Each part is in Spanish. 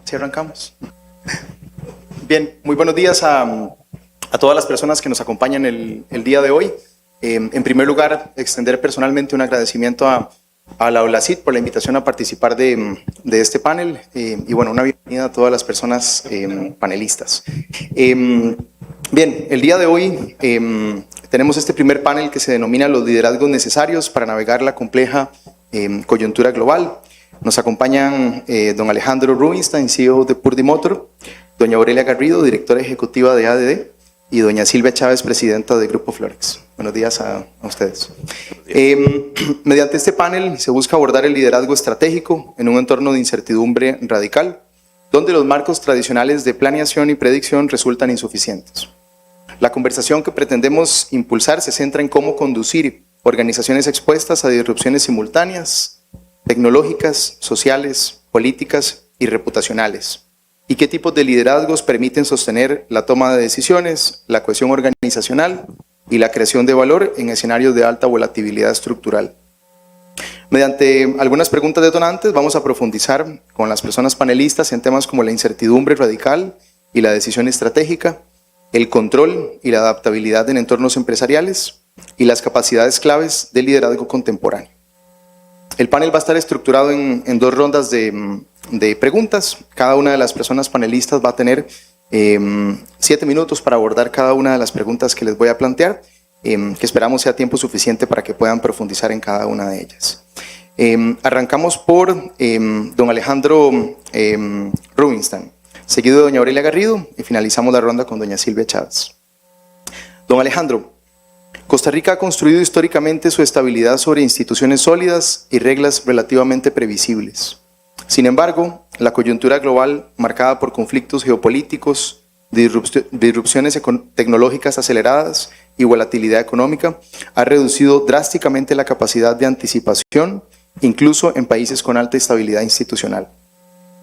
Si arrancamos. Bien, muy buenos días a todas las personas que nos acompañan el día de hoy. En primer lugar, extender personalmente un agradecimiento a la OLACID por la invitación a participar de este panel y bueno, una bienvenida a todas las personas panelistas. Bien, el día de hoy tenemos este primer panel que se denomina los liderazgos necesarios para navegar la compleja coyuntura global. Nos acompañan don Alejandro Rubinstein, CEO de Purdy Motor, doña Aurelia Garrido, directora ejecutiva de ADD, y doña Silvia Chávez, presidenta de Grupo Florex. Buenos días a ustedes. Mediante este panel se busca abordar el liderazgo estratégico en un entorno de incertidumbre radical, donde los marcos tradicionales de planeación y predicción resultan insuficientes. La conversación que pretendemos impulsar se centra en cómo conducir organizaciones expuestas a disrupciones simultáneas, tecnológicas, sociales, políticas y reputacionales, y qué tipos de liderazgos permiten sostener la toma de decisiones, la cohesión organizacional y la creación de valor en escenarios de alta volatilidad estructural. Mediante algunas preguntas detonantes vamos a profundizar con las personas panelistas en temas como la incertidumbre radical y la decisión estratégica, el control y la adaptabilidad en entornos empresariales y las capacidades claves del liderazgo contemporáneo. El panel va a estar estructurado en dos rondas de preguntas. Cada una de las personas panelistas va a tener 7 minutos para abordar cada una de las preguntas que les voy a plantear, que esperamos sea tiempo suficiente para que puedan profundizar en cada una de ellas. Arrancamos por don Alejandro Rubinstein, seguido de doña Aurelia Garrido, y finalizamos la ronda con doña Silvia Chávez. Don Alejandro, Costa Rica ha construido históricamente su estabilidad sobre instituciones sólidas y reglas relativamente previsibles. Sin embargo, la coyuntura global, marcada por conflictos geopolíticos, disrupciones tecnológicas aceleradas y volatilidad económica, ha reducido drásticamente la capacidad de anticipación, incluso en países con alta estabilidad institucional.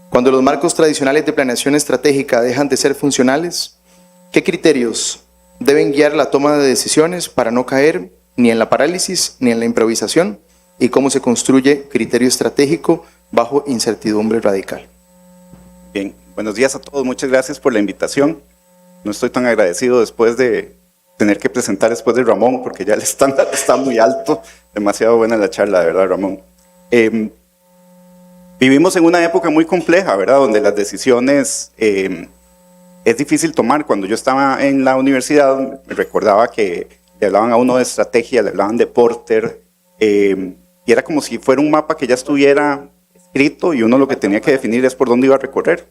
Cuando los marcos tradicionales de planeación estratégica dejan de ser funcionales, ¿qué criterios deben guiar la toma de decisiones para no caer ni en la parálisis ni en la improvisación? ¿Y cómo se construye criterio estratégico bajo incertidumbre radical? Bien, buenos días a todos, muchas gracias por la invitación. No estoy tan agradecido después de tener que presentar después de Ramón, porque ya el estándar está muy alto. Demasiado buena la charla, de verdad, Ramón. Vivimos en una época muy compleja, ¿verdad? Donde las decisiones es difícil tomar. Cuando yo estaba en la universidad, me recordaba que le hablaban a uno de estrategia, le hablaban de Porter, y era como si fuera un mapa que ya estuviera escrito y uno lo que tenía que definir es por dónde iba a recorrer.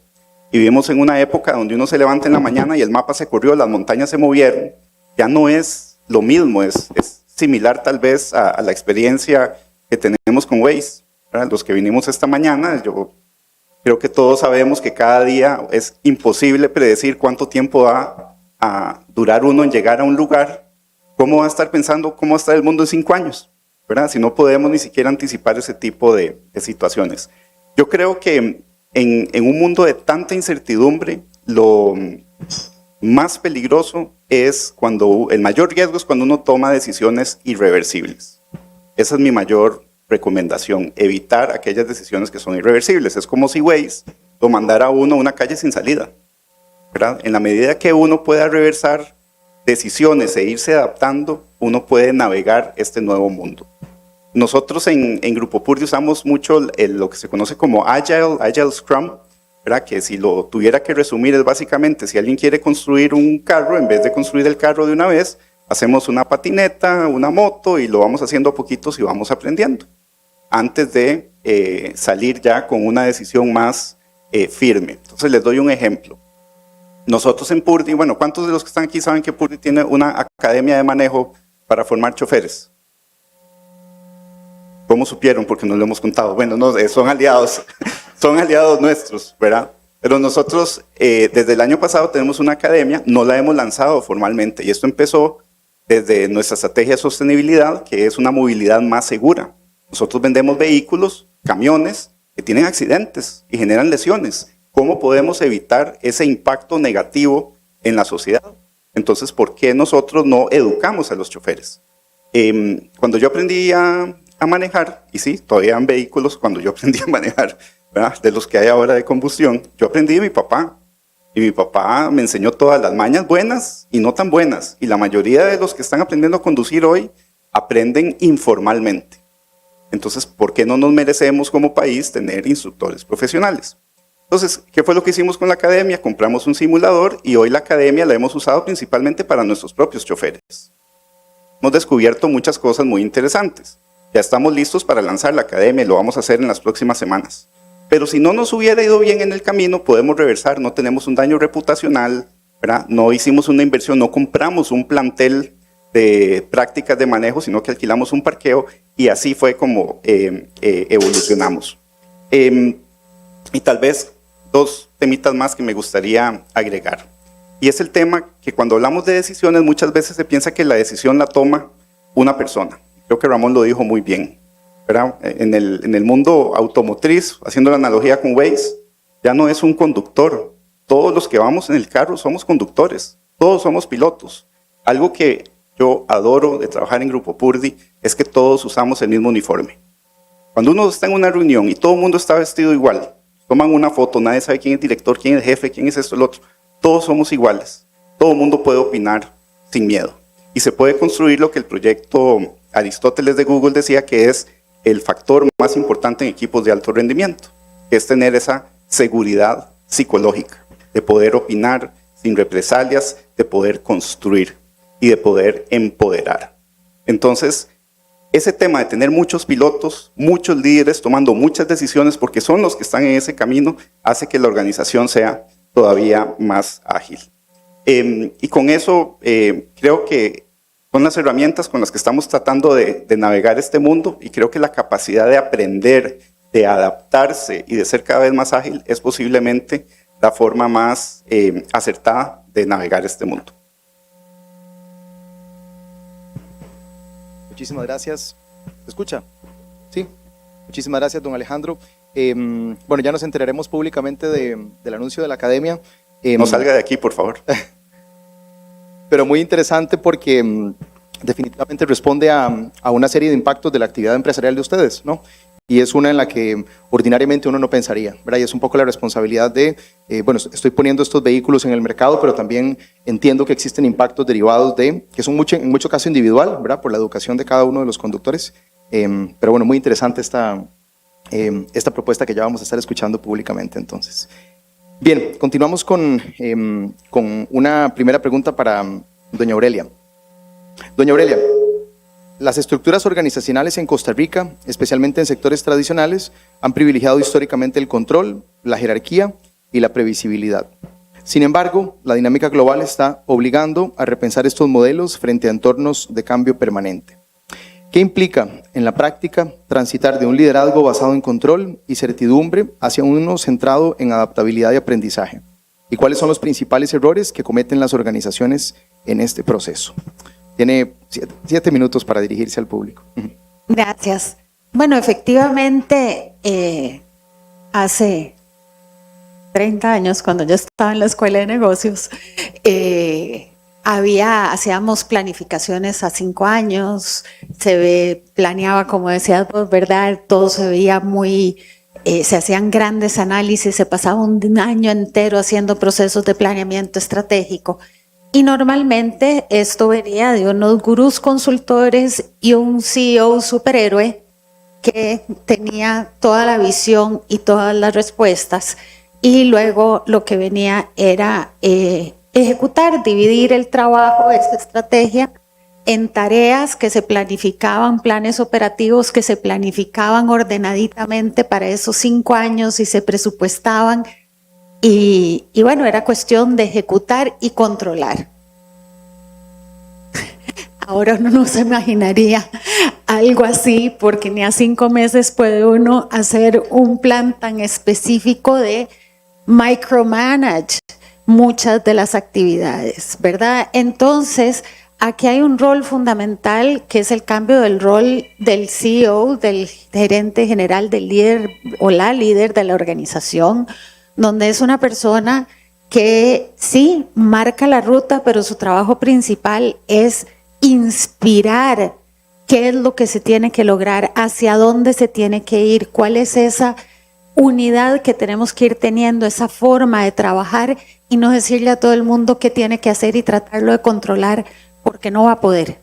Y vivimos en una época donde uno se levanta en la mañana y el mapa se corrió, las montañas se movieron. Ya no es lo mismo, es similar tal vez a la experiencia que tenemos con Waze, ¿verdad? Los que vinimos esta mañana, yo creo que todos sabemos que cada día es imposible predecir cuánto tiempo va a durar uno en llegar a un lugar. ¿Cómo va a estar pensando cómo va a estar el mundo en 5 años? ¿Verdad? Si no podemos ni siquiera anticipar ese tipo de situaciones. Yo creo que en un mundo de tanta incertidumbre, lo más peligroso es el mayor riesgo es cuando uno toma decisiones irreversibles. Esa es mi mayor recomendación, evitar aquellas decisiones que son irreversibles. Es como si Waze lo mandara a uno a una calle sin salida, ¿verdad? En la medida que uno pueda reversar decisiones e irse adaptando, uno puede navegar este nuevo mundo. Nosotros en Grupo Purdy usamos mucho lo que se conoce como Agile Scrum, ¿verdad? Que si lo tuviera que resumir es básicamente, si alguien quiere construir un carro, en vez de construir el carro de una vez, hacemos una patineta, una moto y lo vamos haciendo a poquitos y vamos aprendiendo, antes de salir ya con una decisión más firme. Entonces les doy un ejemplo. Nosotros en Purdy, bueno, ¿cuántos de los que están aquí saben que Purdy tiene una academia de manejo para formar choferes? ¿Cómo supieron? Porque nos lo hemos contado. Bueno, no, son aliados nuestros, ¿verdad? Pero nosotros desde el año pasado tenemos una academia, no la hemos lanzado formalmente y esto empezó desde nuestra estrategia de sostenibilidad, que es una movilidad más segura. Nosotros vendemos vehículos, camiones, que tienen accidentes y generan lesiones. ¿Cómo podemos evitar ese impacto negativo en la sociedad? Entonces, ¿por qué nosotros no educamos a los choferes? Cuando yo aprendí a manejar, y sí, todavía en vehículos, cuando yo aprendí a manejar, ¿verdad?, de los que hay ahora de combustión, yo aprendí de mi papá. Y mi papá me enseñó todas las mañas buenas y no tan buenas. Y la mayoría de los que están aprendiendo a conducir hoy aprenden informalmente. Entonces, ¿por qué no nos merecemos como país tener instructores profesionales? Entonces, ¿qué fue lo que hicimos con la academia? Compramos un simulador y hoy la academia la hemos usado principalmente para nuestros propios choferes. Hemos descubierto muchas cosas muy interesantes. Ya estamos listos para lanzar la academia y lo vamos a hacer en las próximas semanas. Pero si no nos hubiera ido bien en el camino, podemos reversar, no tenemos un daño reputacional, ¿verdad? No hicimos una inversión, no compramos un plantel de prácticas de manejo, sino que alquilamos un parqueo y así fue como evolucionamos. Y tal vez dos temitas más que me gustaría agregar. Y es el tema que cuando hablamos de decisiones muchas veces se piensa que la decisión la toma una persona. Creo que Ramón lo dijo muy bien, ¿verdad? En el mundo automotriz, haciendo la analogía con Waze, ya no es un conductor. Todos los que vamos en el carro somos conductores, todos somos pilotos. Algo que yo adoro de trabajar en Grupo Purdy es que todos usamos el mismo uniforme. Cuando uno está en una reunión y todo el mundo está vestido igual, toman una foto, nadie sabe quién es director, quién es jefe, quién es esto, el otro. Todos somos iguales. Todo el mundo puede opinar sin miedo. Y se puede construir lo que el proyecto Aristóteles de Google decía que es el factor más importante en equipos de alto rendimiento, que es tener esa seguridad psicológica, de poder opinar sin represalias, de poder construir y de poder empoderar. Entonces, ese tema de tener muchos pilotos, muchos líderes tomando muchas decisiones porque son los que están en ese camino, hace que la organización sea todavía más ágil. Y con eso creo que son las herramientas con las que estamos tratando de navegar este mundo y creo que la capacidad de aprender, de adaptarse y de ser cada vez más ágil es posiblemente la forma más acertada de navegar este mundo. Muchísimas gracias. ¿Se escucha? Sí. Muchísimas gracias, don Alejandro. Bueno, ya nos enteraremos públicamente del anuncio de la academia. No salga de aquí, por favor. Pero muy interesante porque definitivamente responde a una serie de impactos de la actividad empresarial de ustedes, ¿no? Y es una en la que ordinariamente uno no pensaría, ¿verdad? Y es un poco la responsabilidad de, bueno, estoy poniendo estos vehículos en el mercado, pero también entiendo que existen impactos derivados de, que son en mucho caso individual, ¿verdad? Por la educación de cada uno de los conductores. Pero bueno, muy interesante esta propuesta que ya vamos a estar escuchando públicamente entonces. Bien, continuamos con una primera pregunta para doña Aurelia. Doña Aurelia, las estructuras organizacionales en Costa Rica, especialmente en sectores tradicionales, han privilegiado históricamente el control, la jerarquía y la previsibilidad. Sin embargo, la dinámica global está obligando a repensar estos modelos frente a entornos de cambio permanente. ¿Qué implica en la práctica transitar de un liderazgo basado en control y certidumbre hacia uno centrado en adaptabilidad y aprendizaje? ¿Y cuáles son los principales errores que cometen las organizaciones en este proceso? Tiene 7 minutos para dirigirse al público. Gracias. Bueno, efectivamente, hace 30 años, cuando yo estaba en la escuela de negocios, hacíamos planificaciones a 5 años, planeaba, como decías vos, ¿verdad? Todo se veía muy, se hacían grandes análisis, se pasaba un año entero haciendo procesos de planeamiento estratégico. Y normalmente esto venía de unos gurús consultores y un CEO superhéroe que tenía toda la visión y todas las respuestas. Y luego lo que venía era ejecutar, dividir el trabajo, esta estrategia, en tareas que se planificaban, planes operativos que se planificaban ordenaditamente para esos 5 años y se presupuestaban. Y bueno, era cuestión de ejecutar y controlar. Ahora uno no se imaginaría algo así, porque ni a 5 meses puede uno hacer un plan tan específico de micromanage muchas de las actividades, ¿verdad? Entonces, aquí hay un rol fundamental que es el cambio del rol del CEO, del gerente general, del líder o la líder de la organización, donde es una persona que sí marca la ruta, pero su trabajo principal es inspirar qué es lo que se tiene que lograr, hacia dónde se tiene que ir, cuál es esa unidad que tenemos que ir teniendo, esa forma de trabajar y no decirle a todo el mundo qué tiene que hacer y tratarlo de controlar porque no va a poder.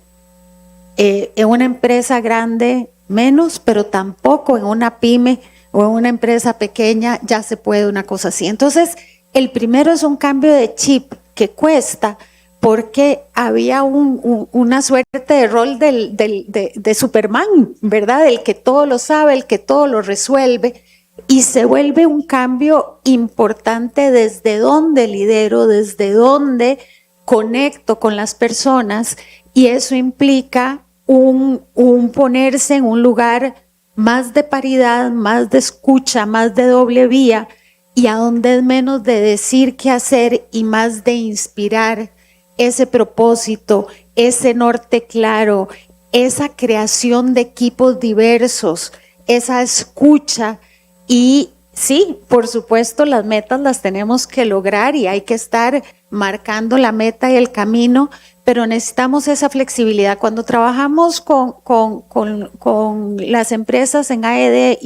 En una empresa grande menos, pero tampoco en una pyme o en una empresa pequeña ya se puede una cosa así. Entonces, el primero es un cambio de chip que cuesta porque había una suerte de rol de Superman, ¿verdad? El que todo lo sabe, el que todo lo resuelve, y se vuelve un cambio importante desde dónde lidero, desde dónde conecto con las personas, y eso implica un ponerse en un lugar más de paridad, más de escucha, más de doble vía, y a donde es menos de decir qué hacer y más de inspirar ese propósito, ese norte claro, esa creación de equipos diversos, esa escucha. Y sí, por supuesto, las metas las tenemos que lograr y hay que estar marcando la meta y el camino, pero necesitamos esa flexibilidad. Cuando trabajamos con las empresas en AED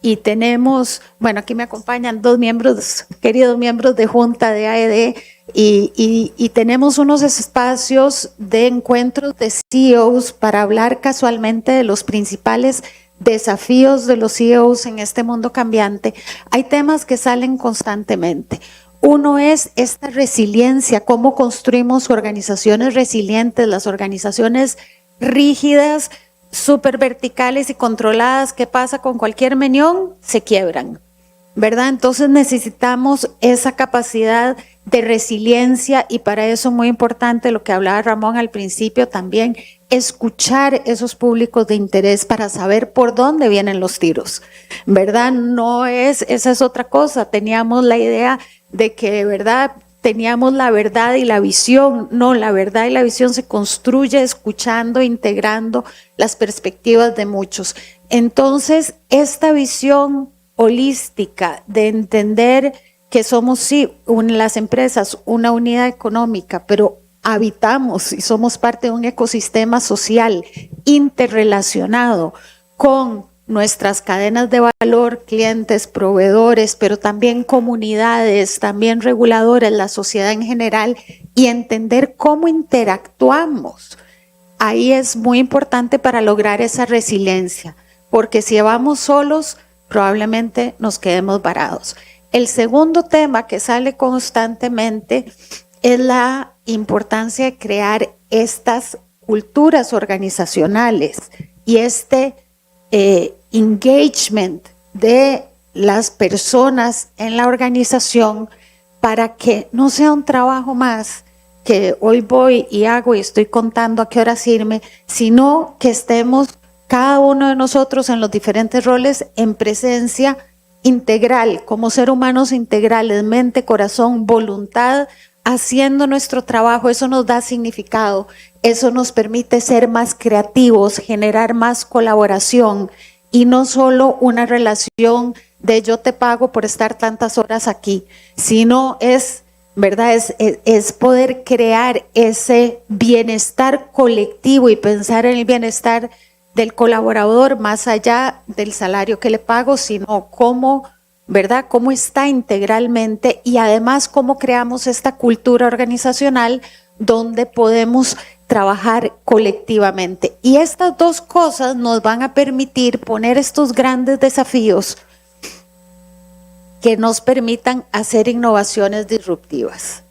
y tenemos, bueno, aquí me acompañan dos miembros, queridos miembros de Junta de AED, y tenemos unos espacios de encuentros de CEOs para hablar casualmente de los principales desafíos de los CEOs en este mundo cambiante. Hay temas que salen constantemente. Uno es esta resiliencia, cómo construimos organizaciones resilientes, las organizaciones rígidas, súper verticales y controladas. ¿Qué pasa con cualquier meñón? Se quiebran, ¿verdad? Entonces necesitamos esa capacidad de resiliencia, y para eso muy importante lo que hablaba Ramón al principio también, escuchar esos públicos de interés para saber por dónde vienen los tiros, ¿verdad? No es, esa es otra cosa, teníamos la idea de que de verdad teníamos la verdad y la visión. No, la verdad y la visión se construye escuchando, integrando las perspectivas de muchos. Entonces, esta visión holística de entender que somos, sí, las empresas, una unidad económica, pero habitamos y somos parte de un ecosistema social interrelacionado con nuestras cadenas de valor, clientes, proveedores, pero también comunidades, también reguladores, la sociedad en general, y entender cómo interactuamos. Ahí es muy importante para lograr esa resiliencia, porque si vamos solos, probablemente nos quedemos varados. El segundo tema que sale constantemente es la importancia de crear estas culturas organizacionales y engagement de las personas en la organización para que no sea un trabajo más que hoy voy y hago y estoy contando a qué horas irme, sino que estemos cada uno de nosotros en los diferentes roles en presencia integral, como ser humanos integrales, mente, corazón, voluntad, haciendo nuestro trabajo. Eso nos da significado, eso nos permite ser más creativos, generar más colaboración y no solo una relación de yo te pago por estar tantas horas aquí, sino es, ¿verdad? Es poder crear ese bienestar colectivo y pensar en el bienestar del colaborador más allá del salario que le pago, sino cómo, ¿verdad? Cómo está integralmente, y además cómo creamos esta cultura organizacional donde podemos trabajar colectivamente. Y estas dos cosas nos van a permitir poner estos grandes desafíos que nos permitan hacer innovaciones disruptivas.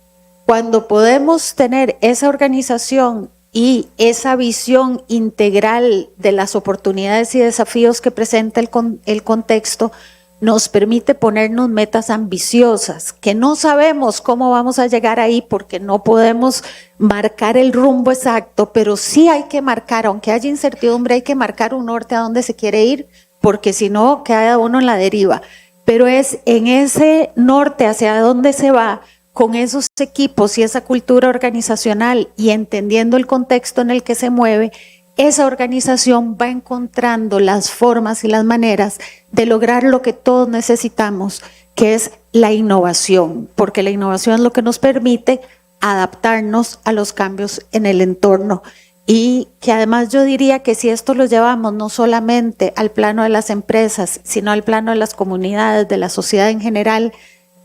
Cuando podemos tener esa organización y esa visión integral de las oportunidades y desafíos que presenta el contexto, nos permite ponernos metas ambiciosas, que no sabemos cómo vamos a llegar ahí porque no podemos marcar el rumbo exacto, pero sí hay que marcar, aunque haya incertidumbre, hay que marcar un norte a dónde se quiere ir, porque si no queda uno en la deriva. Pero es en ese norte hacia dónde se va, con esos equipos y esa cultura organizacional y entendiendo el contexto en el que se mueve, esa organización va encontrando las formas y las maneras de lograr lo que todos necesitamos, que es la innovación, porque la innovación es lo que nos permite adaptarnos a los cambios en el entorno. y que además yo diría que si esto lo llevamos no solamente al plano de las empresas, sino al plano de las comunidades, de la sociedad en general,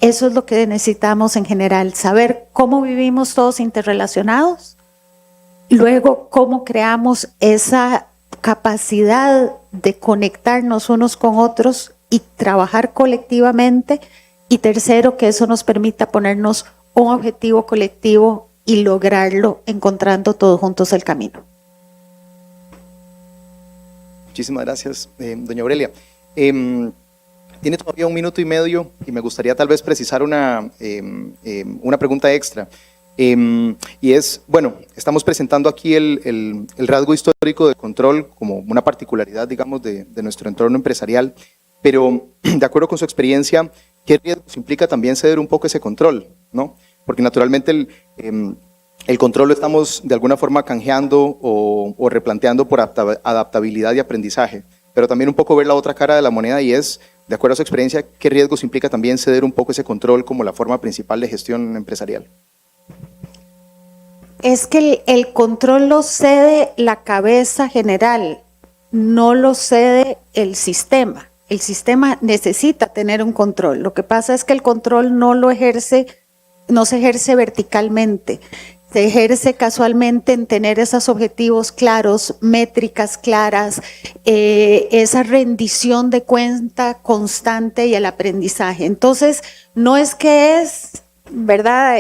eso es lo que necesitamos en general, saber cómo vivimos todos interrelacionados, luego cómo creamos esa capacidad de conectarnos unos con otros y trabajar colectivamente, y tercero, que eso nos permita ponernos un objetivo colectivo y lograrlo encontrando todos juntos el camino. Muchísimas gracias, doña Aurelia. Tiene todavía 1 minuto y medio y me gustaría tal vez precisar una pregunta extra. Y es, bueno, estamos presentando aquí el rasgo histórico de control como una particularidad, digamos, de nuestro entorno empresarial, pero de acuerdo con su experiencia, ¿qué riesgos implica también ceder un poco ese control, ¿no? Porque naturalmente el control lo estamos de alguna forma canjeando o replanteando por adaptabilidad y aprendizaje, pero también un poco ver la otra cara de la moneda, y es, de acuerdo a su experiencia, ¿qué riesgos implica también ceder un poco ese control como la forma principal de gestión empresarial? Es que el control lo cede la cabeza general, no lo cede el sistema. El sistema necesita tener un control. Lo que pasa es que el control no se ejerce verticalmente, se ejerce casualmente en tener esos objetivos claros, métricas claras, esa rendición de cuenta constante y el aprendizaje. Entonces, no es que es, ¿verdad?,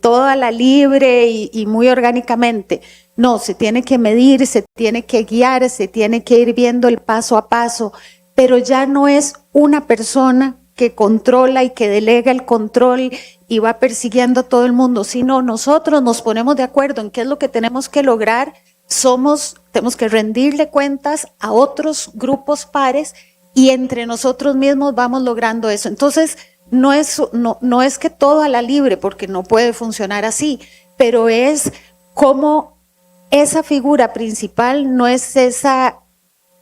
toda la libre y muy orgánicamente. No, se tiene que medir, se tiene que guiar, se tiene que ir viendo el paso a paso, pero ya no es una persona que controla y que delega el control y va persiguiendo a todo el mundo, sino nosotros nos ponemos de acuerdo en qué es lo que tenemos que lograr, tenemos que rendirle cuentas a otros grupos pares y entre nosotros mismos vamos logrando eso. Entonces, no es que todo a la libre, porque no puede funcionar así, pero es como esa figura principal no es esa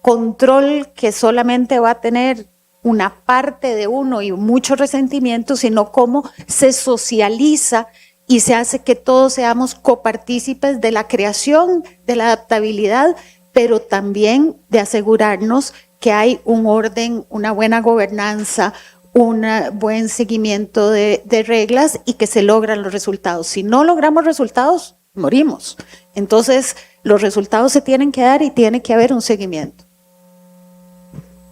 control que solamente va a tener una parte de uno y mucho resentimiento, sino cómo se socializa y se hace que todos seamos copartícipes de la creación, de la adaptabilidad, pero también de asegurarnos que hay un orden, una buena gobernanza, un buen seguimiento de reglas y que se logran los resultados. Si no logramos resultados, morimos. Entonces, los resultados se tienen que dar y tiene que haber un seguimiento.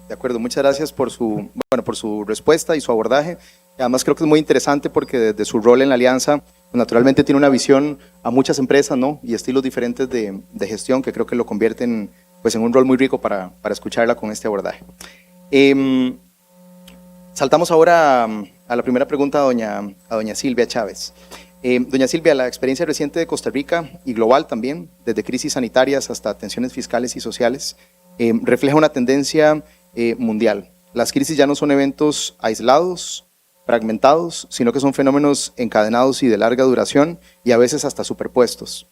De acuerdo, muchas gracias por su respuesta y su abordaje. Además creo que es muy interesante porque desde su rol en la alianza, pues, naturalmente tiene una visión a muchas empresas, ¿no?, y estilos diferentes de gestión que creo que lo convierten pues, en un rol muy rico para escucharla con este abordaje. Saltamos ahora a la primera pregunta a doña Silvia Chávez. Doña Silvia, la experiencia reciente de Costa Rica y global también, desde crisis sanitarias hasta tensiones fiscales y sociales, refleja una tendencia mundial. Las crisis ya no son eventos aislados, fragmentados, sino que son fenómenos encadenados y de larga duración y a veces hasta superpuestos.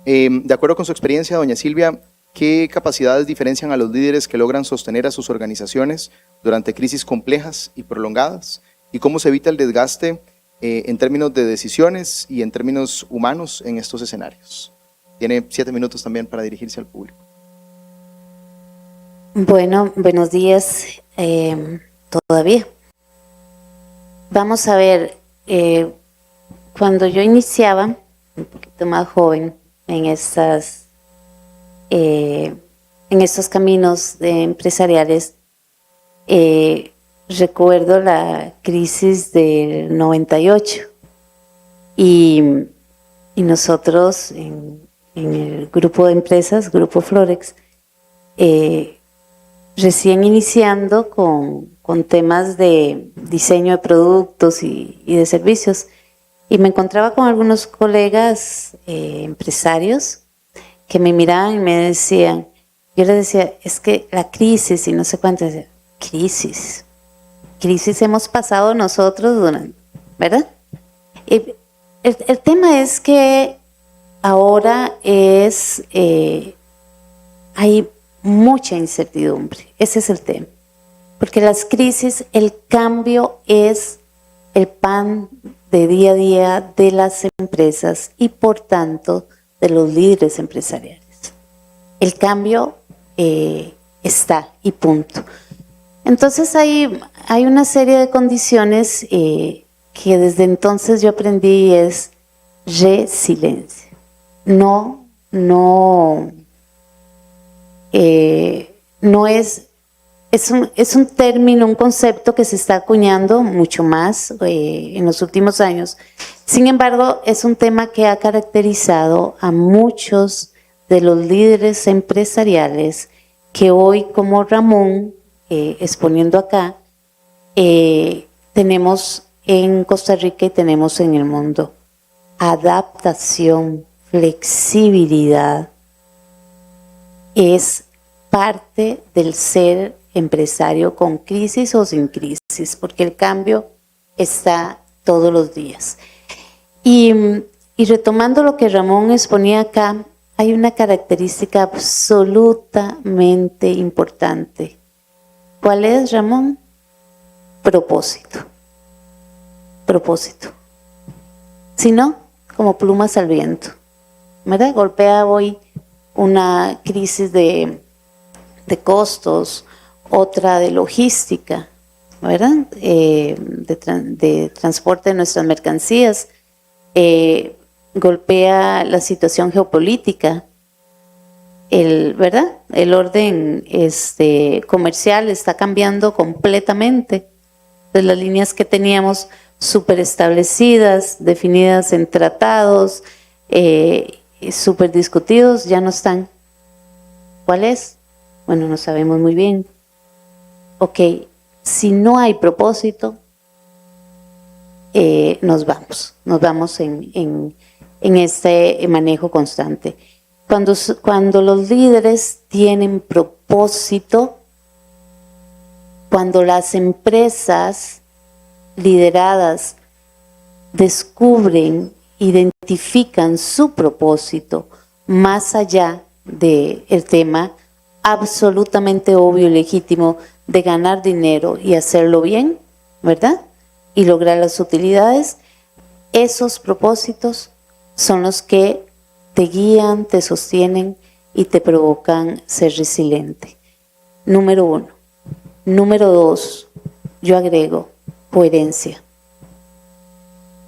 De acuerdo con su experiencia, doña Silvia, ¿qué capacidades diferencian a los líderes que logran sostener a sus organizaciones durante crisis complejas y prolongadas? ¿Y cómo se evita el desgaste en términos de decisiones y en términos humanos en estos escenarios? Tiene 7 minutos también para dirigirse al público. Bueno, buenos días todavía. Vamos a ver, cuando yo iniciaba, un poquito más joven, en estos caminos empresariales, recuerdo la crisis del 98 y nosotros en el grupo de empresas, Grupo Florex, recién iniciando con temas de diseño de productos y de servicios, y me encontraba con algunos colegas empresarios que me miraban y me decían, yo les decía, es que la crisis y no sé cuánto, decía, crisis hemos pasado nosotros, ¿verdad? Y el tema es que ahora hay mucha incertidumbre, ese es el tema, porque las crisis, el cambio es el pan de día a día de las empresas y por tanto de los líderes empresariales. El cambio está y punto. Entonces hay una serie de condiciones que desde entonces yo aprendí es resiliencia. Es un término, un concepto que se está acuñando mucho más en los últimos años. Sin embargo, es un tema que ha caracterizado a muchos de los líderes empresariales que hoy, como Ramón, exponiendo acá, tenemos en Costa Rica y tenemos en el mundo. Adaptación, flexibilidad, es parte del ser empresario con crisis o sin crisis, porque el cambio está todos los días. Y retomando lo que Ramón exponía acá, hay una característica absolutamente importante. ¿Cuál es, Ramón? Propósito. Propósito. Si no, como plumas al viento, ¿verdad? Golpea hoy una crisis de costos, otra de logística, ¿verdad? De transporte de nuestras mercancías, golpea la situación geopolítica, ¿verdad? El orden comercial está cambiando completamente. Entonces, las líneas que teníamos súper establecidas, definidas en tratados, súper discutidos, ya no están. ¿Cuál es? Bueno, no sabemos muy bien. Ok, si no hay propósito, nos vamos en este manejo constante. Cuando los líderes tienen propósito, cuando las empresas lideradas descubren, identifican su propósito más allá del tema absolutamente obvio y legítimo de ganar dinero y hacerlo bien, ¿verdad? Y lograr las utilidades, esos propósitos son los que te guían, te sostienen y te provocan ser resiliente. Número 1. Número 2, yo agrego coherencia.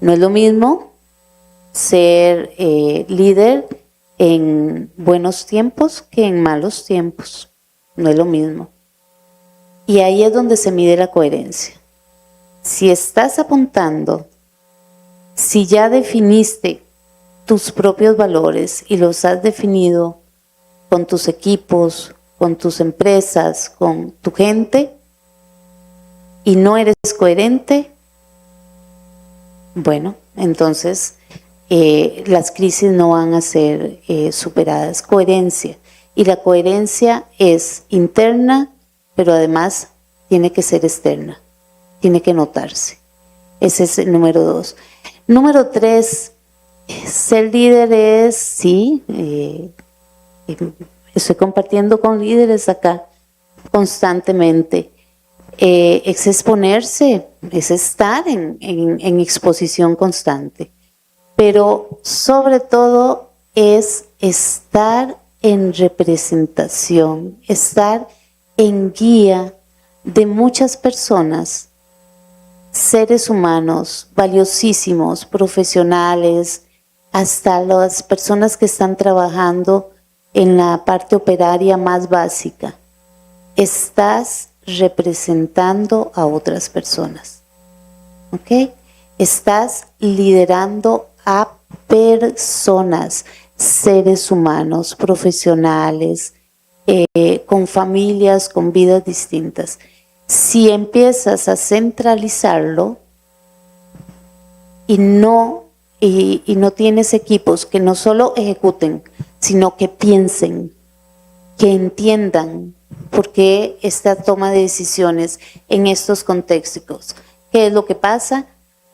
No es lo mismo ser líder en buenos tiempos que en malos tiempos. No es lo mismo. Y ahí es donde se mide la coherencia. Si estás apuntando, si ya definiste tus propios valores y los has definido con tus equipos, con tus empresas, con tu gente, y no eres coherente, bueno, entonces las crisis no van a ser superadas. Coherencia. Y la coherencia es interna, pero además tiene que ser externa. Tiene que notarse. Ese es el número 2. Número 3, ser líder es, sí, estoy compartiendo con líderes acá constantemente. Es exponerse, es estar en exposición constante. Pero sobre todo es estar en representación, estar en guía de muchas personas, seres humanos valiosísimos, profesionales, hasta las personas que están trabajando en la parte operaria más básica. Estás representando a otras personas, ¿ok? Estás liderando a personas, seres humanos, profesionales, con familias, con vidas distintas. Si empiezas a centralizarlo y no tienes equipos que no solo ejecuten, sino que piensen, que entiendan por qué esta toma de decisiones en estos contextos, ¿qué es lo que pasa?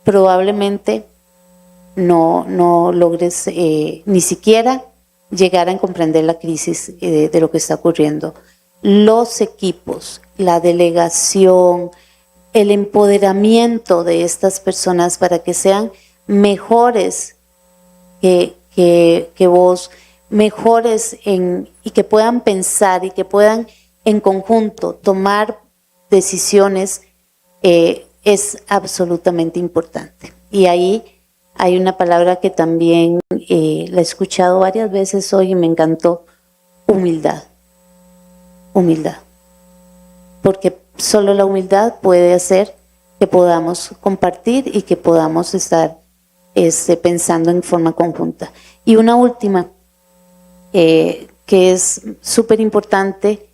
Probablemente no logres ni siquiera llegar a comprender la crisis de lo que está ocurriendo. Los equipos, la delegación, el empoderamiento de estas personas para que sean mejores que que vos mejores y que puedan pensar y que puedan en conjunto tomar decisiones es absolutamente importante. Y ahí hay una palabra que también la he escuchado varias veces hoy y me encantó: humildad. Humildad. Porque solo la humildad puede hacer que podamos compartir y que podamos estar pensando en forma conjunta. Y una última, que es súper importante,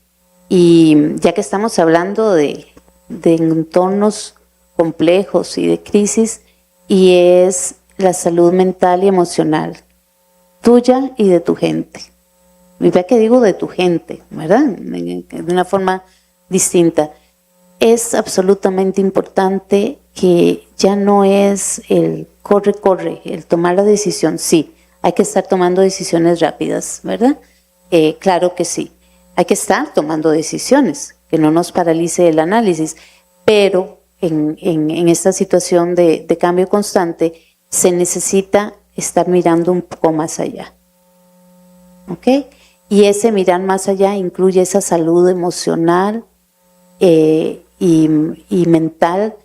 y ya que estamos hablando de entornos complejos y de crisis, y es la salud mental y emocional, tuya y de tu gente. Y vea que digo de tu gente, ¿verdad? De una forma distinta. Es absolutamente importante que ya no es el corre, el tomar la decisión. Sí, hay que estar tomando decisiones rápidas, ¿verdad? Claro que sí. Hay que estar tomando decisiones, que no nos paralice el análisis, pero en esta situación de cambio constante se necesita estar mirando un poco más allá. ¿Ok? Y ese mirar más allá incluye esa salud emocional y mental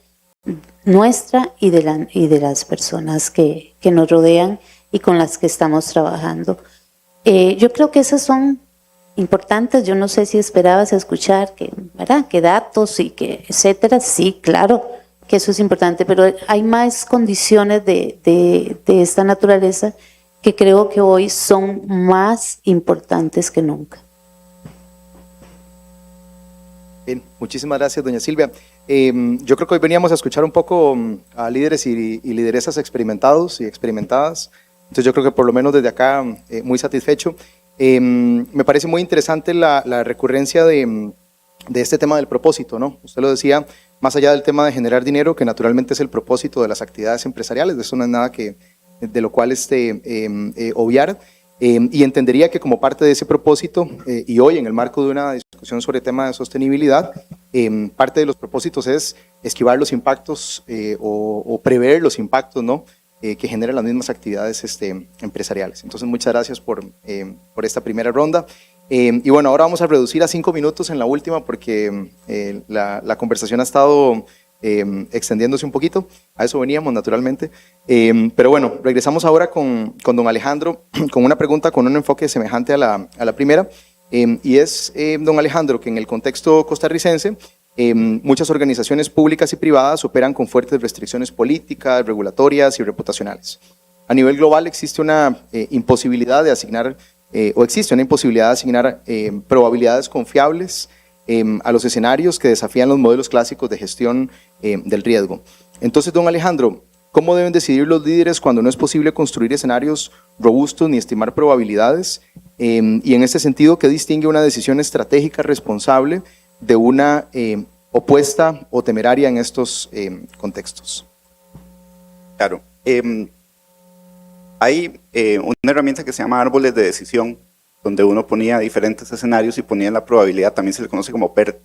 nuestra y de las personas que nos rodean y con las que estamos trabajando. Yo creo que esas son importantes. Yo no sé si esperabas escuchar ¿verdad? Que datos y que etcétera. Sí, claro que eso es importante, pero hay más condiciones de esta naturaleza que creo que hoy son más importantes que nunca. Bien, muchísimas gracias, doña Silvia. Yo creo que hoy veníamos a escuchar un poco a líderes y lideresas experimentados y experimentadas. Entonces yo creo que por lo menos desde acá muy satisfecho. Me parece muy interesante la recurrencia de este tema del propósito, ¿no? Usted lo decía, más allá del tema de generar dinero, que naturalmente es el propósito de las actividades empresariales, de eso no es nada de lo cual obviar, y entendería que como parte de ese propósito, y hoy en el marco de una discusión sobre el tema de sostenibilidad, parte de los propósitos es esquivar los impactos o prever los impactos, ¿no? Que generan las mismas actividades empresariales. Entonces, muchas gracias por esta primera ronda. Y bueno, ahora vamos a reducir a 5 minutos en la última porque la conversación ha estado extendiéndose un poquito. A eso veníamos naturalmente. Pero bueno, regresamos ahora con don Alejandro con una pregunta con un enfoque semejante a la primera. Y es, don Alejandro, que en el contexto costarricense, muchas organizaciones públicas y privadas operan con fuertes restricciones políticas, regulatorias y reputacionales. A nivel global existe una imposibilidad de asignar probabilidades confiables a los escenarios que desafían los modelos clásicos de gestión del riesgo. Entonces, don Alejandro, ¿cómo deben decidir los líderes cuando no es posible construir escenarios robustos ni estimar probabilidades? Y en este sentido, ¿qué distingue una decisión estratégica responsable de una opuesta o temeraria en estos contextos? Claro. Hay una herramienta que se llama árboles de decisión, donde uno ponía diferentes escenarios y ponía la probabilidad, también se le conoce como PERT,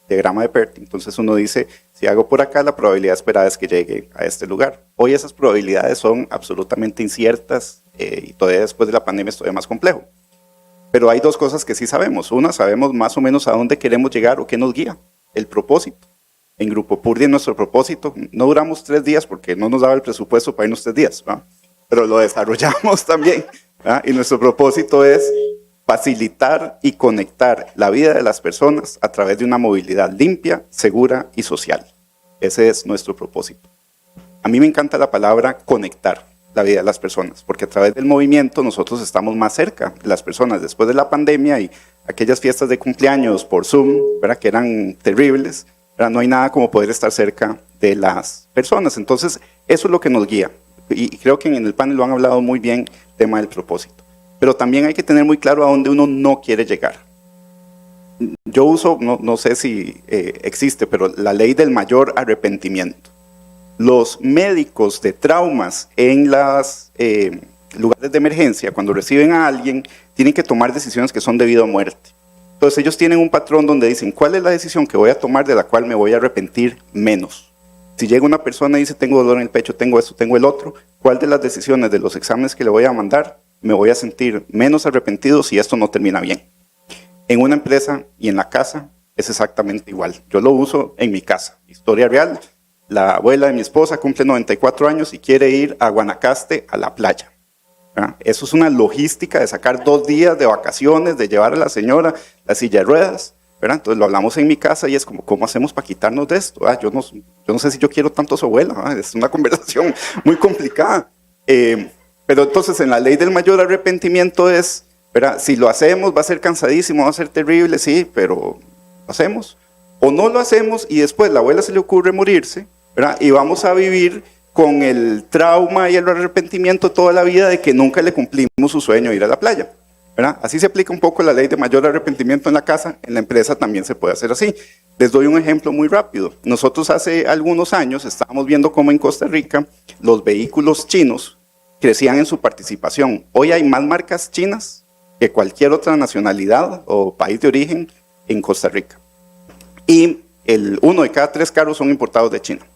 diagrama de PERT. Entonces uno dice, si hago por acá, la probabilidad esperada es que llegue a este lugar. Hoy esas probabilidades son absolutamente inciertas y todavía después de la pandemia es todavía más complejo. Pero hay dos cosas que sí sabemos. Una, sabemos más o menos a dónde queremos llegar o qué nos guía, el propósito. En Grupo Purdy, nuestro propósito, no duramos 3 días porque no nos daba el presupuesto para irnos 3 días, ¿va? Pero lo desarrollamos también, ¿va? Y nuestro propósito es facilitar y conectar la vida de las personas a través de una movilidad limpia, segura y social. Ese es nuestro propósito. A mí me encanta la palabra conectar la vida de las personas, porque a través del movimiento nosotros estamos más cerca de las personas. Después de la pandemia y aquellas fiestas de cumpleaños por Zoom, ¿verdad? Que eran terribles, ¿verdad? No hay nada como poder estar cerca de las personas. Entonces, eso es lo que nos guía. Y creo que en el panel lo han hablado muy bien, el tema del propósito. Pero también hay que tener muy claro a dónde uno no quiere llegar. Yo uso, no sé si existe, pero la ley del mayor arrepentimiento. Los médicos de traumas en los lugares de emergencia, cuando reciben a alguien, tienen que tomar decisiones que son de vida o muerte. Entonces ellos tienen un patrón donde dicen, ¿cuál es la decisión que voy a tomar de la cual me voy a arrepentir menos? Si llega una persona y dice, tengo dolor en el pecho, tengo esto, tengo el otro, ¿cuál de las decisiones de los exámenes que le voy a mandar me voy a sentir menos arrepentido si esto no termina bien? En una empresa y en la casa es exactamente igual. Yo lo uso en mi casa. Historia real, la abuela de mi esposa cumple 94 años y quiere ir a Guanacaste a la playa. ¿Verdad? Eso es una logística de sacar 2 días de vacaciones, de llevar a la señora la silla de ruedas, ¿verdad? Entonces lo hablamos en mi casa y es como, ¿cómo hacemos para quitarnos de esto? Yo no sé si yo quiero tanto a su abuela, ¿verdad? Es una conversación muy complicada. Pero entonces en la ley del mayor arrepentimiento es, ¿verdad? Si lo hacemos va a ser cansadísimo, va a ser terrible, sí, pero lo hacemos. O no lo hacemos y después a la abuela se le ocurre morirse, ¿verdad? Y vamos a vivir con el trauma y el arrepentimiento toda la vida de que nunca le cumplimos su sueño de ir a la playa, ¿verdad? Así se aplica un poco la ley de mayor arrepentimiento en la casa, en la empresa también se puede hacer así. Les doy un ejemplo muy rápido. Nosotros hace algunos años estábamos viendo cómo en Costa Rica los vehículos chinos crecían en su participación. Hoy hay más marcas chinas que cualquier otra nacionalidad o país de origen en Costa Rica. Y 1 de cada 3 carros son importados de China.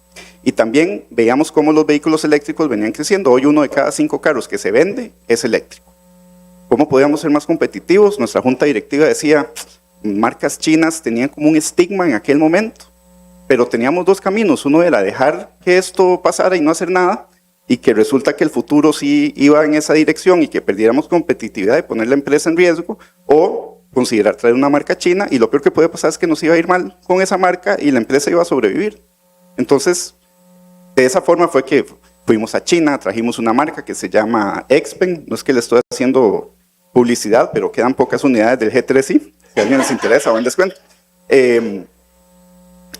Y también veíamos cómo los vehículos eléctricos venían creciendo. Hoy 1 de cada 5 carros que se vende es eléctrico. ¿Cómo podíamos ser más competitivos? Nuestra junta directiva decía, marcas chinas tenían como un estigma en aquel momento, pero teníamos 2 caminos. Uno era dejar que esto pasara y no hacer nada, y que resulta que el futuro sí iba en esa dirección y que perdiéramos competitividad y poner la empresa en riesgo, o considerar traer una marca china, y lo peor que puede pasar es que nos iba a ir mal con esa marca y la empresa iba a sobrevivir. Entonces, de esa forma fue que fuimos a China, trajimos una marca que se llama Xpeng, no es que le estoy haciendo publicidad, pero quedan pocas unidades del G3i, si a alguien les interesa, buen descuento.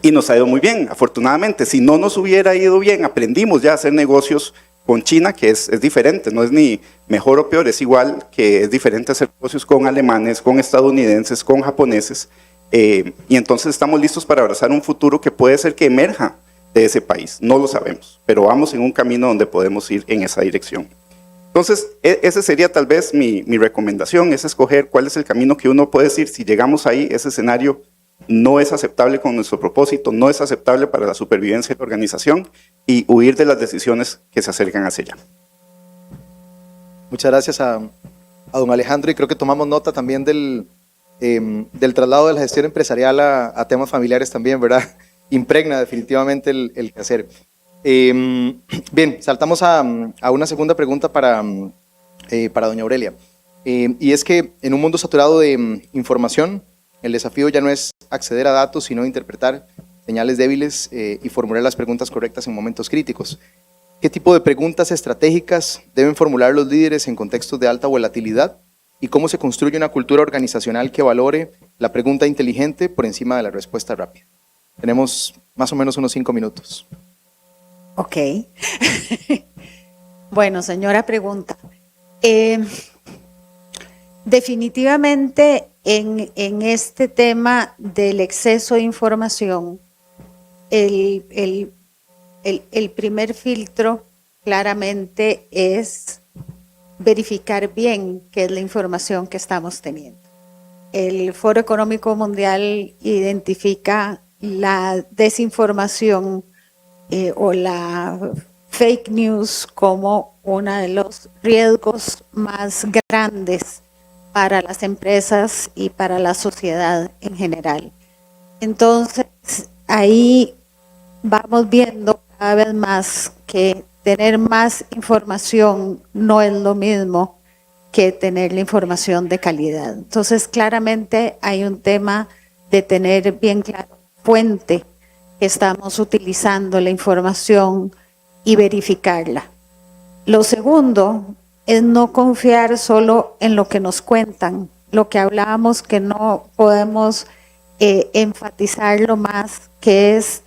Y nos ha ido muy bien, afortunadamente. Si no nos hubiera ido bien, aprendimos ya a hacer negocios con China, que es diferente, no es ni mejor o peor, es igual, que es diferente hacer negocios con alemanes, con estadounidenses, con japoneses, y entonces estamos listos para abrazar un futuro que puede ser que emerja de ese país, no lo sabemos, pero vamos en un camino donde podemos ir en esa dirección. Entonces, ese sería tal vez mi recomendación, es escoger cuál es el camino que uno puede decir, si llegamos ahí, ese escenario no es aceptable con nuestro propósito, no es aceptable para la supervivencia de la organización, y huir de las decisiones que se acercan hacia allá. Muchas gracias a don Alejandro, y creo que tomamos nota también del traslado de la gestión empresarial a temas familiares también, ¿verdad? Impregna definitivamente el quehacer. Bien, saltamos a una segunda pregunta para doña Aurelia. Y es que en un mundo saturado de información, el desafío ya no es acceder a datos, sino interpretar señales débiles y formular las preguntas correctas en momentos críticos. ¿Qué tipo de preguntas estratégicas deben formular los líderes en contextos de alta volatilidad? ¿Y cómo se construye una cultura organizacional que valore la pregunta inteligente por encima de la respuesta rápida? Tenemos más o menos unos 5 minutos. Ok. Bueno, señora pregunta. Definitivamente en este tema del exceso de información, el primer filtro claramente es verificar bien qué es la información que estamos teniendo. El Foro Económico Mundial identifica la desinformación o la fake news como uno de los riesgos más grandes para las empresas y para la sociedad en general. Entonces, ahí vamos viendo cada vez más que tener más información no es lo mismo que tener la información de calidad. Entonces, claramente hay un tema de tener bien claro fuente que estamos utilizando la información y verificarla. Lo segundo es no confiar solo en lo que nos cuentan, lo que hablábamos que no podemos enfatizarlo más, que es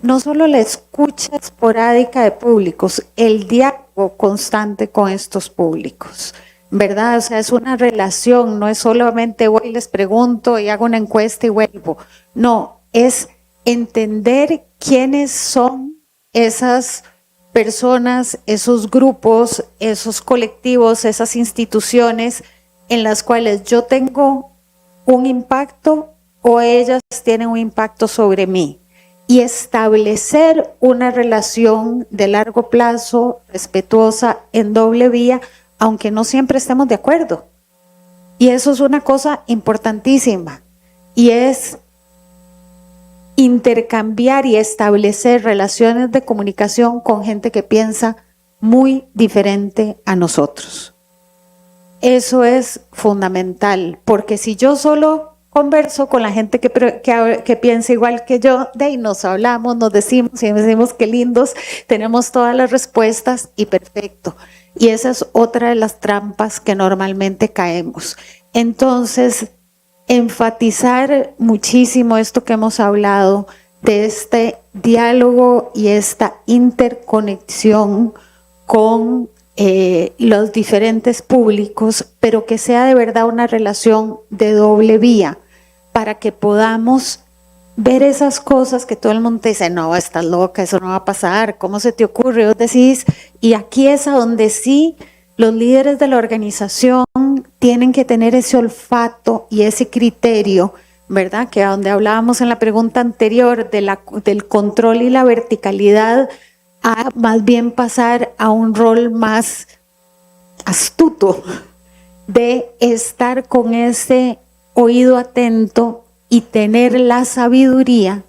no solo la escucha esporádica de públicos, el diálogo constante con estos públicos, ¿verdad? O sea, es una relación, no es solamente voy, les pregunto y hago una encuesta y vuelvo. No, es entender quiénes son esas personas, esos grupos, esos colectivos, esas instituciones en las cuales yo tengo un impacto o ellas tienen un impacto sobre mí. y establecer una relación de largo plazo, respetuosa, en doble vía, aunque no siempre estemos de acuerdo. Y eso es una cosa importantísima, y es intercambiar y establecer relaciones de comunicación con gente que piensa muy diferente a nosotros. Eso es fundamental, porque si yo solo converso con la gente que piensa igual que yo, de ahí nos hablamos, nos decimos y decimos qué lindos, tenemos todas las respuestas y perfecto. Y esa es otra de las trampas que normalmente caemos. Entonces, enfatizar muchísimo esto que hemos hablado de este diálogo y esta interconexión con los diferentes públicos, pero que sea de verdad una relación de doble vía, para que podamos ver esas cosas que todo el mundo te dice, no, estás loca, eso no va a pasar, ¿cómo se te ocurre? Vos decís, y aquí es a donde sí los líderes de la organización tienen que tener ese olfato y ese criterio, ¿verdad? Que a donde hablábamos en la pregunta anterior del control y la verticalidad, a más bien pasar a un rol más astuto de estar con ese oído atento y tener la sabiduría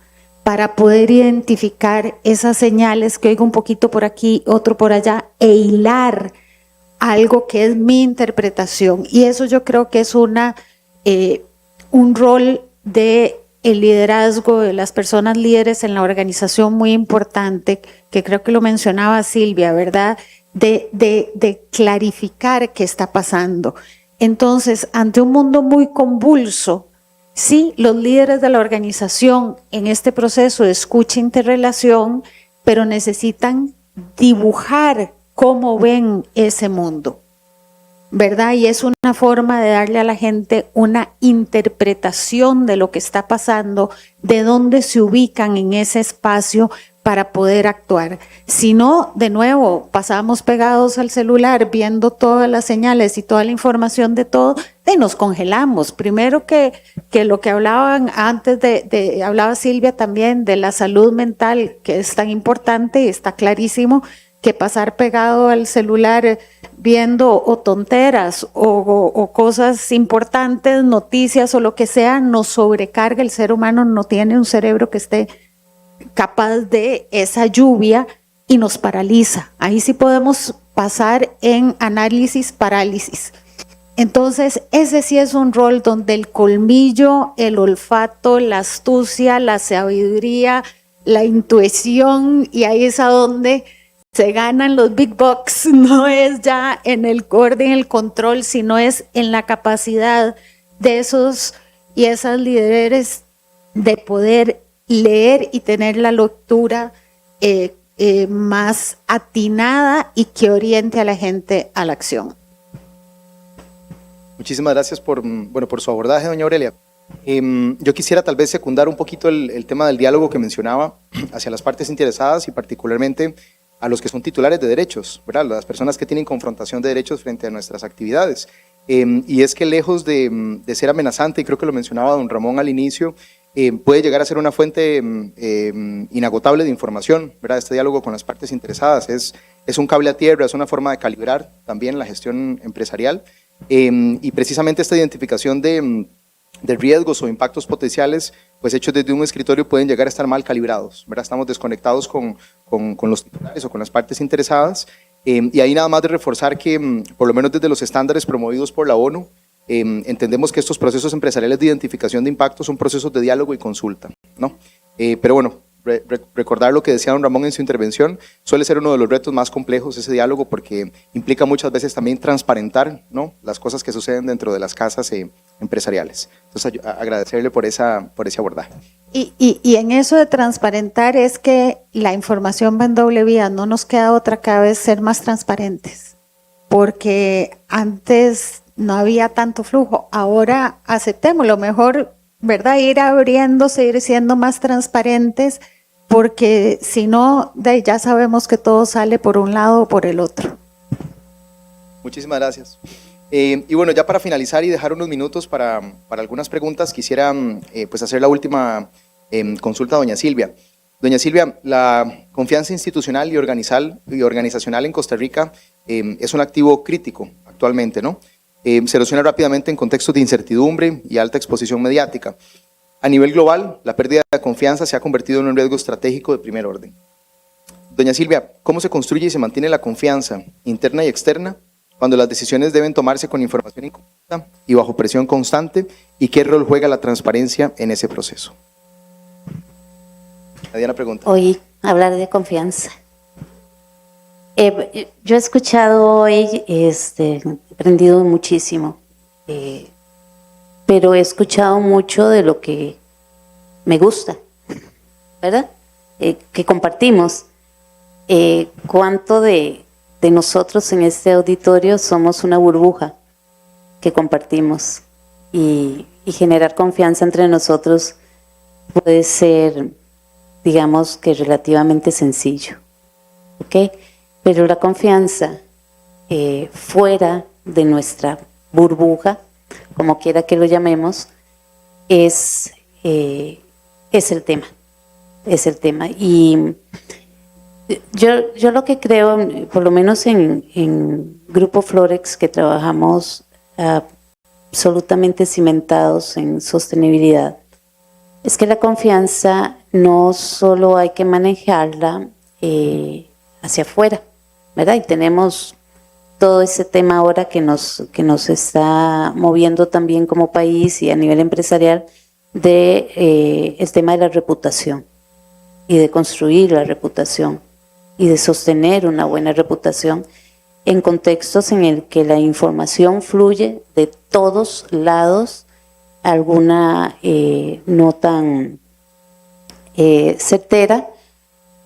para poder identificar esas señales que oigo un poquito por aquí, otro por allá, e hilar algo que es mi interpretación. Y eso yo creo que es un rol de el liderazgo de las personas líderes en la organización muy importante, que creo que lo mencionaba Silvia, ¿verdad? De clarificar qué está pasando. Entonces, ante un mundo muy convulso, sí, los líderes de la organización en este proceso de escucha e interrelación, pero necesitan dibujar cómo ven ese mundo, ¿verdad? Y es una forma de darle a la gente una interpretación de lo que está pasando, de dónde se ubican en ese espacio para poder actuar. Si no, de nuevo, pasamos pegados al celular viendo todas las señales y toda la información de todo, y nos congelamos. Primero que lo que hablaban antes hablaba Silvia también de la salud mental, que es tan importante y está clarísimo que pasar pegado al celular viendo o tonteras o cosas importantes, noticias o lo que sea, nos sobrecarga. El ser humano no tiene un cerebro que esté capaz de esa lluvia y nos paraliza. Ahí sí podemos pasar en análisis parálisis. Entonces, ese sí es un rol donde el colmillo, el olfato, la astucia, la sabiduría, la intuición, y ahí es a donde se ganan los big bucks. No es ya en el orden, el control, sino es en la capacidad de esos y esas líderes de poder leer y tener la lectura más atinada y que oriente a la gente a la acción. Muchísimas gracias por su abordaje, doña Aurelia. Yo quisiera tal vez secundar un poquito el tema del diálogo que mencionaba hacia las partes interesadas y particularmente a los que son titulares de derechos, ¿verdad? Las personas que tienen confrontación de derechos frente a nuestras actividades. Y es que lejos de ser amenazante, y creo que lo mencionaba don Ramón al inicio, puede llegar a ser una fuente inagotable de información, ¿verdad? Este diálogo con las partes interesadas es un cable a tierra, es una forma de calibrar también la gestión empresarial, y precisamente esta identificación de riesgos o impactos potenciales, pues hechos desde un escritorio pueden llegar a estar mal calibrados, ¿verdad? Estamos desconectados con los titulares o con las partes interesadas, y ahí nada más de reforzar que, por lo menos desde los estándares promovidos por la ONU, entendemos que estos procesos empresariales de identificación de impactos son procesos de diálogo y consulta, ¿no? Pero bueno, recordar lo que decía don Ramón en su intervención, suele ser uno de los retos más complejos ese diálogo porque implica muchas veces también transparentar, ¿no?, las cosas que suceden dentro de las casas empresariales. Entonces, agradecerle por ese abordaje. Y en eso de transparentar es que la información va en doble vía, no nos queda otra cada vez ser más transparentes, porque antes no había tanto flujo, ahora aceptemos lo mejor, ¿verdad? Ir abriéndose, ir siendo más transparentes, porque si no, ya sabemos que todo sale por un lado o por el otro. Muchísimas gracias. Y bueno, ya para finalizar y dejar unos minutos para algunas preguntas, quisiera pues hacer la última consulta a doña Silvia. Doña Silvia, la confianza institucional y organizacional en Costa Rica es un activo crítico actualmente, ¿no? Se erosiona rápidamente en contextos de incertidumbre y alta exposición mediática. A nivel global, la pérdida de confianza se ha convertido en un riesgo estratégico de primer orden. Doña Silvia, ¿cómo se construye y se mantiene la confianza interna y externa cuando las decisiones deben tomarse con información incompleta y bajo presión constante? ¿Y qué rol juega la transparencia en ese proceso? Diana pregunta. Oí hablar de confianza. Yo he escuchado hoy, he aprendido muchísimo, pero he escuchado mucho de lo que me gusta, ¿verdad? Que compartimos. ¿Cuánto de nosotros en este auditorio somos una burbuja que compartimos? Y generar confianza entre nosotros puede ser, digamos, que relativamente sencillo, ¿ok? Pero la confianza fuera de nuestra burbuja, como quiera que lo llamemos, es el tema. Es el tema. Y yo lo que creo, por lo menos en Grupo Florex, que trabajamos absolutamente cimentados en sostenibilidad, es que la confianza no solo hay que manejarla hacia afuera, ¿verdad? Y tenemos todo ese tema ahora que nos está moviendo también como país y a nivel empresarial el tema de la reputación y de construir la reputación y de sostener una buena reputación en contextos en el que la información fluye de todos lados, alguna no tan certera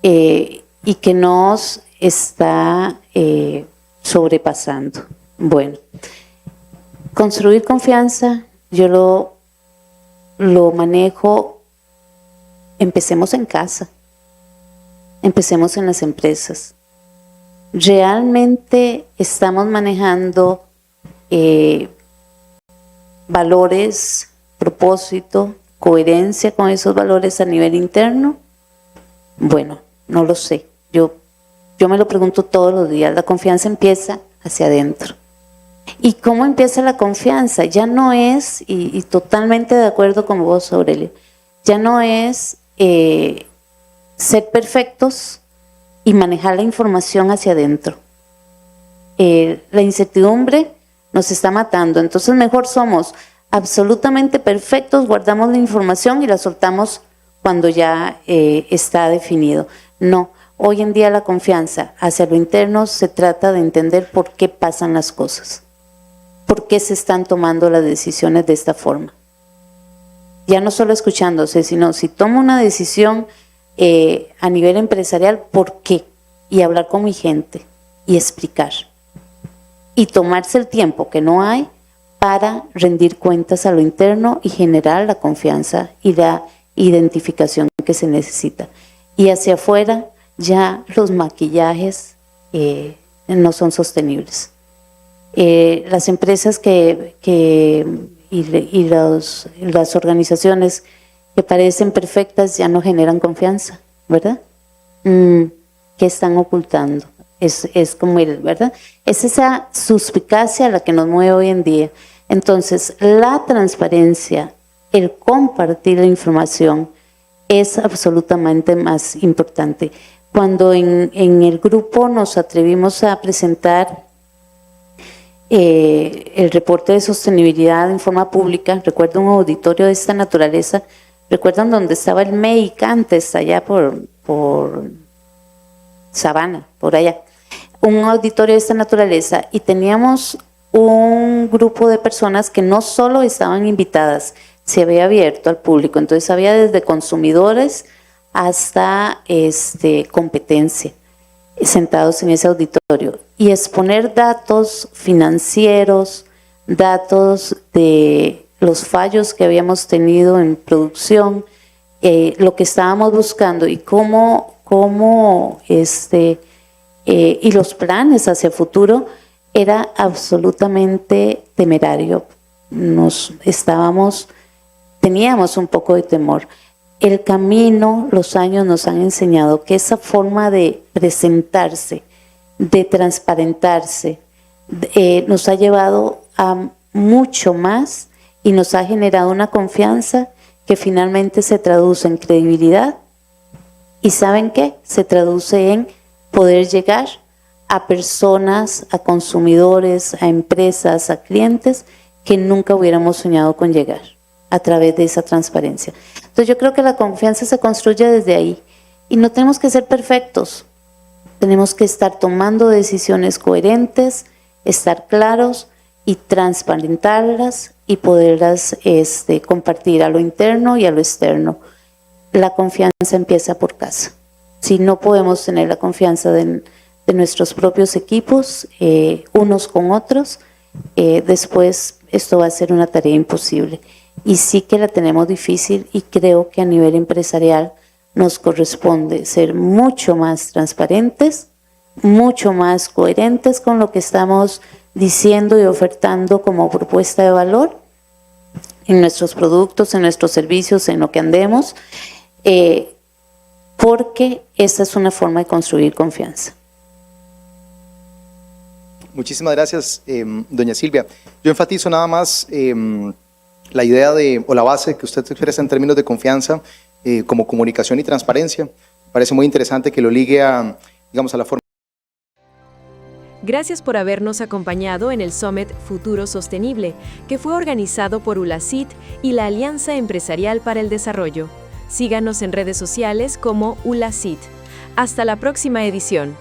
y que nos está sobrepasando. Bueno, construir confianza, yo lo manejo, empecemos en casa, empecemos en las empresas. ¿Realmente estamos manejando valores, propósito, coherencia con esos valores a nivel interno? Bueno, no lo sé. Yo me lo pregunto todos los días. La confianza empieza hacia adentro. ¿Y cómo empieza la confianza? Ya no es, y totalmente de acuerdo con vos, Aurelio, ya no es ser perfectos y manejar la información hacia adentro. La incertidumbre nos está matando, entonces mejor somos absolutamente perfectos, guardamos la información y la soltamos cuando ya está definido. No, hoy en día la confianza hacia lo interno se trata de entender por qué pasan las cosas, por qué se están tomando las decisiones de esta forma. Ya no solo escuchándose, sino si tomo una decisión a nivel empresarial, ¿por qué? Y hablar con mi gente y explicar. Y tomarse el tiempo que no hay para rendir cuentas a lo interno y generar la confianza y la identificación que se necesita. Y hacia afuera ya los maquillajes no son sostenibles. Las empresas y las organizaciones que parecen perfectas ya no generan confianza, ¿verdad? ¿Qué están ocultando? Es como ¿verdad? Es esa suspicacia la que nos mueve hoy en día. Entonces, la transparencia, el compartir la información es absolutamente más importante. Cuando en el grupo nos atrevimos a presentar el reporte de sostenibilidad en forma pública, recuerdo un auditorio de esta naturaleza, recuerdan donde estaba el MEIC antes, allá por Sabana, por allá, un auditorio de esta naturaleza, y teníamos un grupo de personas que no solo estaban invitadas, se había abierto al público, entonces había desde consumidores hasta competencia sentados en ese auditorio, y exponer datos financieros, datos de los fallos que habíamos tenido en producción, lo que estábamos buscando y cómo y los planes hacia el futuro, era absolutamente temerario. Teníamos un poco de temor, el camino, los años nos han enseñado que esa forma de presentarse, de transparentarse, nos ha llevado a mucho más y nos ha generado una confianza que finalmente se traduce en credibilidad y ¿saben qué? Se traduce en poder llegar a personas, a consumidores, a empresas, a clientes que nunca hubiéramos soñado con llegar a través de esa transparencia. Entonces yo creo que la confianza se construye desde ahí y no tenemos que ser perfectos, tenemos que estar tomando decisiones coherentes, estar claros y transparentarlas y poderlas compartir a lo interno y a lo externo. La confianza empieza por casa. Si no podemos tener la confianza de nuestros propios equipos, unos con otros, después esto va a ser una tarea imposible. Y sí que la tenemos difícil y creo que a nivel empresarial nos corresponde ser mucho más transparentes, mucho más coherentes con lo que estamos diciendo y ofertando como propuesta de valor en nuestros productos, en nuestros servicios, en lo que andemos, porque esa es una forma de construir confianza. Muchísimas gracias, doña Silvia. Yo enfatizo nada más la idea o la base que usted expresa en términos de confianza como comunicación y transparencia. Parece muy interesante que lo ligue a, digamos, a la forma. Gracias por habernos acompañado en el Summit Futuro Sostenible, que fue organizado por ULACIT y la Alianza Empresarial para el Desarrollo. Síganos en redes sociales como ULACIT. Hasta la próxima edición.